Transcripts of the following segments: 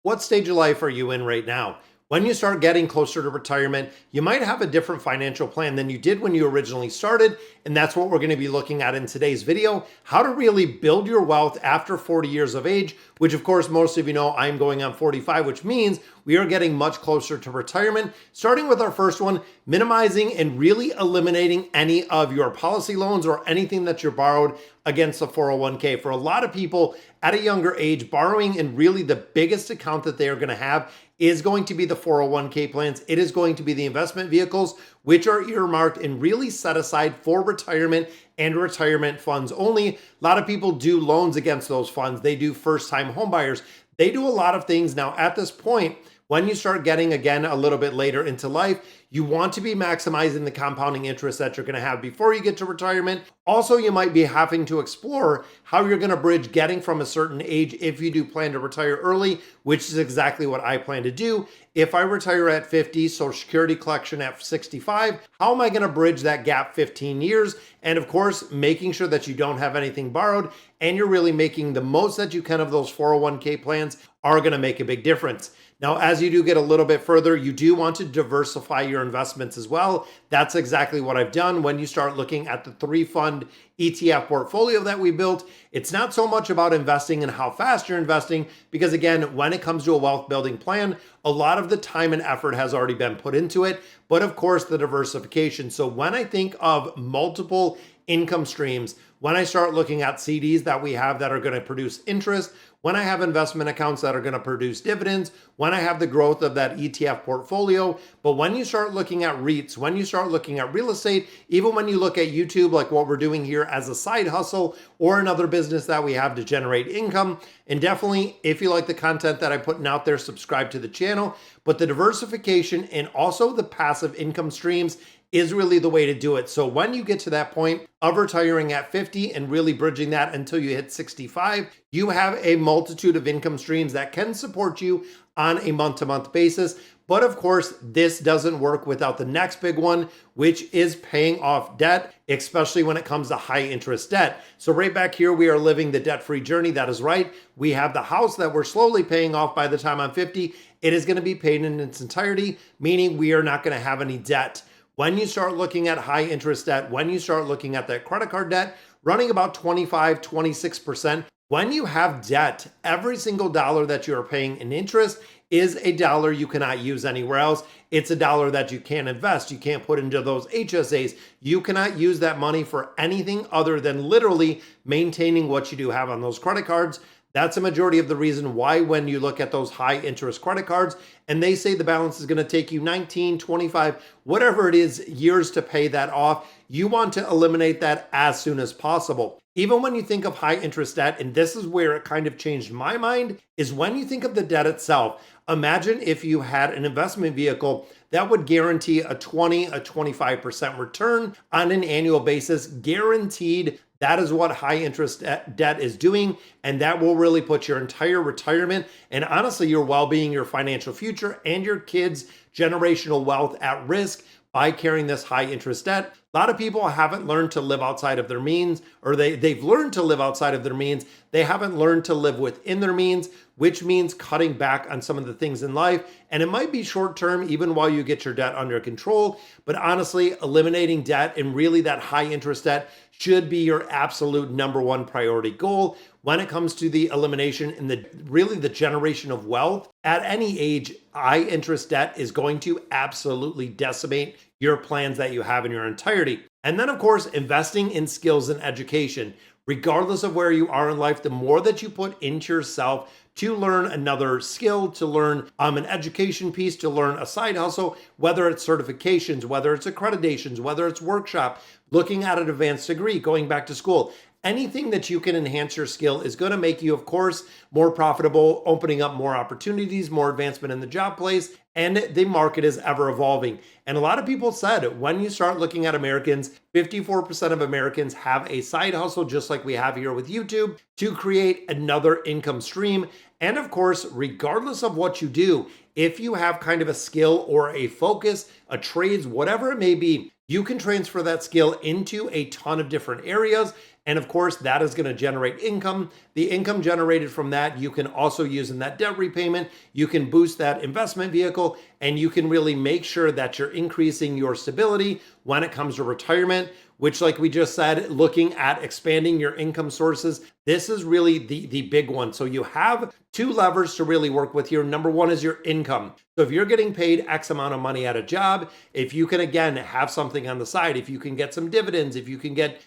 What stage of life are you in right now? When you start getting closer to retirement, you might have a different financial plan than you did when you originally started. And that's what we're going to be looking at in today's video, how to really build your wealth after 40 years of age, which of course, most of you know I'm going on 45, which means we are getting much closer to retirement. Starting with our first one, minimizing and really eliminating any of your policy loans or anything that you're borrowed against the 401k. For a lot of people at a younger age, borrowing and really the biggest account that they are going to have is going to be the 401k plans. It is going to be the investment vehicles, which are earmarked and really set aside for retirement and retirement funds only. A lot of people do loans against those funds. They do first-time homebuyers. They do a lot of things. Now, at this point, when you start getting, again, a little bit later into life, you want to be maximizing the compounding interest that you're going to have before you get to retirement. Also, you might be having to explore how you're going to bridge getting from a certain age if you do plan to retire early, which is exactly what I plan to do. If I retire at 50, Social Security collection at 65, how am I going to bridge that gap 15 years? And of course, making sure that you don't have anything borrowed and you're really making the most that you can of those 401k plans are going to make a big difference. Now, as you do get a little bit further, you do want to diversify your investments as well. That's exactly what I've done. When you start looking at the 3-fund ETF portfolio that we built, it's not so much about investing and how fast you're investing, because again, when it comes to a wealth building plan, a lot of the time and effort has already been put into it, but of course the diversification. So when I think of multiple income streams, when I start looking at CDs that we have that are going to produce interest, when I have investment accounts that are going to produce dividends, when I have the growth of that ETF portfolio, but when you start looking at REITs, when you start looking at real estate, even when you look at YouTube, like what we're doing here as a side hustle or another business that we have to generate income, and definitely if you like the content that I'm putting out there, subscribe to the channel, but the diversification and also the passive income streams is really the way to do it. So when you get to that point of retiring at 50 and really bridging that until you hit 65, you have a multitude of income streams that can support you on a month-to-month basis. But of course, this doesn't work without the next big one, which is paying off debt, especially when it comes to high interest debt. So right back here, we are living the debt-free journey. That is right. We have the house that we're slowly paying off. By the time I'm 50, it is going to be paid in its entirety, meaning we are not going to have any debt. When you start looking at high interest debt, when you start looking at that credit card debt, running about 25, 26%, when you have debt, every single dollar that you are paying in interest is a dollar you cannot use anywhere else. It's a dollar that you can't invest. You can't put into those HSAs. You cannot use that money for anything other than literally maintaining what you do have on those credit cards. That's a majority of the reason why when you look at those high interest credit cards and they say the balance is going to take you 19, 25, whatever it is, years to pay that off, you want to eliminate that as soon as possible. Even when you think of high interest debt, and this is where it kind of changed my mind, is when you think of the debt itself. Imagine if you had an investment vehicle that would guarantee a 20, a 25% return on an annual basis, guaranteed. That is what high interest debt is doing, and that will really put your entire retirement and honestly your well-being, your financial future, and your kids' generational wealth at risk by carrying this high interest debt. A lot of people haven't learned to live outside of their means, or they've learned to live outside of their means. They haven't learned to live within their means, which means cutting back on some of the things in life. And it might be short term, even while you get your debt under control. But honestly, eliminating debt and really that high interest debt should be your absolute number one priority goal when it comes to the elimination and the generation of wealth. At any age, high interest debt is going to absolutely decimate your plans that you have in your entirety. And then of course, investing in skills and education. Regardless of where you are in life, the more that you put into yourself to learn another skill, to learn an education piece, to learn a side hustle, whether it's certifications, whether it's accreditations, whether it's workshop, looking at an advanced degree, going back to school, anything that you can enhance your skill is going to make you, of course, more profitable, opening up more opportunities, more advancement in the job place, and the market is ever evolving. And a lot of people said when you start looking at Americans, 54% of Americans have a side hustle, just like we have here with YouTube, to create another income stream. And of course, regardless of what you do, if you have kind of a skill or a focus, a trades, whatever it may be, you can transfer that skill into a ton of different areas. And of course, that is going to generate income. The income generated from that, you can also use in that debt repayment. You can boost that investment vehicle, and you can really make sure that you're increasing your stability when it comes to retirement, which, like we just said, looking at expanding your income sources, this is really the big one. So you have two levers to really work with here. Number one is your income. So if you're getting paid X amount of money at a job, if you can, again, have something on the side, if you can get some dividends, if you can get,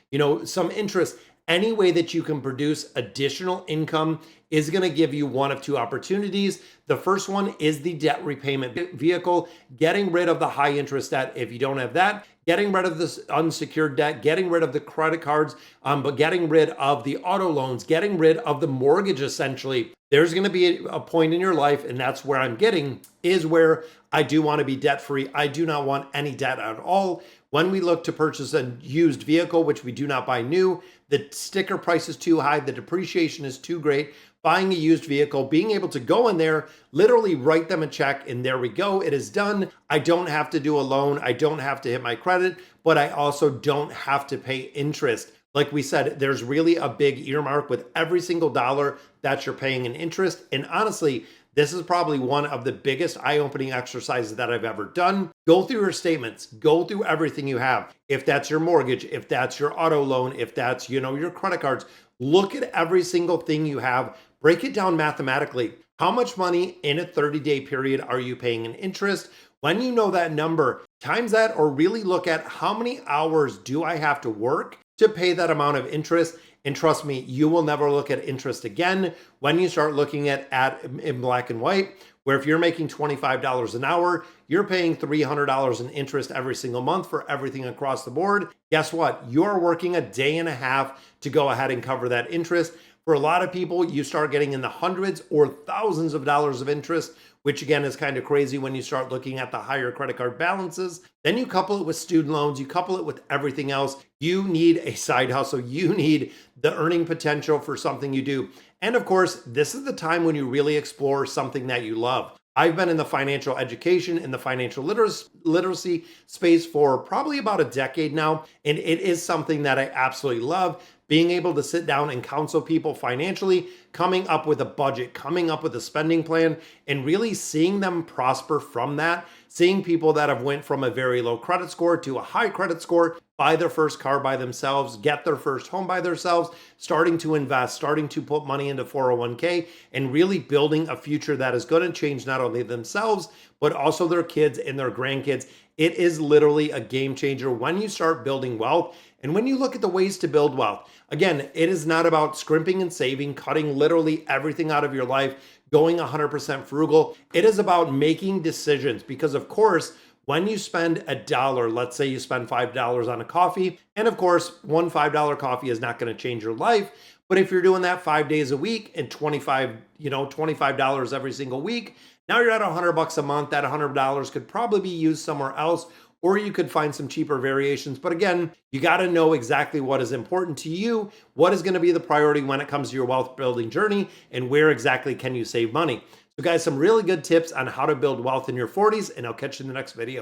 some interest, any way that you can produce additional income is going to give you one of two opportunities. The first one is the debt repayment vehicle, getting rid of the high interest debt. If you don't have that, getting rid of this unsecured debt, getting rid of the credit cards, but getting rid of the auto loans, getting rid of the mortgage, essentially. There's going to be a point in your life, and that's where I'm getting, is where I do want to be debt free. I do not want any debt at all. When we look to purchase a used vehicle, which we do not buy new, the sticker price is too high, the depreciation is too great. Buying a used vehicle, being able to go in there, literally write them a check, and there we go, it is done. I don't have to do a loan, I don't have to hit my credit, but I also don't have to pay interest. Like we said, there's really a big earmark with every single dollar that you're paying in interest. And honestly, this is probably one of the biggest eye-opening exercises that I've ever done. Go through your statements, go through everything you have. If that's your mortgage, if that's your auto loan, if that's, your credit cards, look at every single thing you have, break it down mathematically. How much money in a 30-day period are you paying in interest? When you know that number, times that, or really look at how many hours do I have to work to pay that amount of interest. And trust me, you will never look at interest again when you start looking at in black and white, where if you're making $25 an hour, you're paying $300 in interest every single month for everything across the board. Guess what? You're working a day and a half to go ahead and cover that interest. For a lot of people, you start getting in the hundreds or thousands of dollars of interest, which again is kind of crazy when you start looking at the higher credit card balances. Then you couple it with student loans, you couple it with everything else. You need a side hustle. You need the earning potential for something you do. And of course, this is the time when you really explore something that you love. I've been in the financial education and the financial literacy space for probably about a decade now, and it is something that I absolutely love. Being able to sit down and counsel people financially, coming up with a budget, coming up with a spending plan, and really seeing them prosper from that. Seeing people that have went from a very low credit score to a high credit score, buy their first car by themselves, get their first home by themselves, starting to invest, starting to put money into 401k, and really building a future that is going to change not only themselves, but also their kids and their grandkids. It is literally a game changer when you start building wealth. And when you look at the ways to build wealth, again, it is not about scrimping and saving, cutting literally everything out of your life, going 100% frugal. It is about making decisions because, of course, when you spend a dollar, let's say you spend $5 on a coffee, and of course, one $5 coffee is not going to change your life. But if you're doing that 5 days a week and $25 every single week, now you're at $100 a month. That $100 could probably be used somewhere else, or you could find some cheaper variations. But again, you got to know exactly what is important to you, what is going to be the priority when it comes to your wealth building journey, and where exactly can you save money. So guys, some really good tips on how to build wealth in your 40s, and I'll catch you in the next video.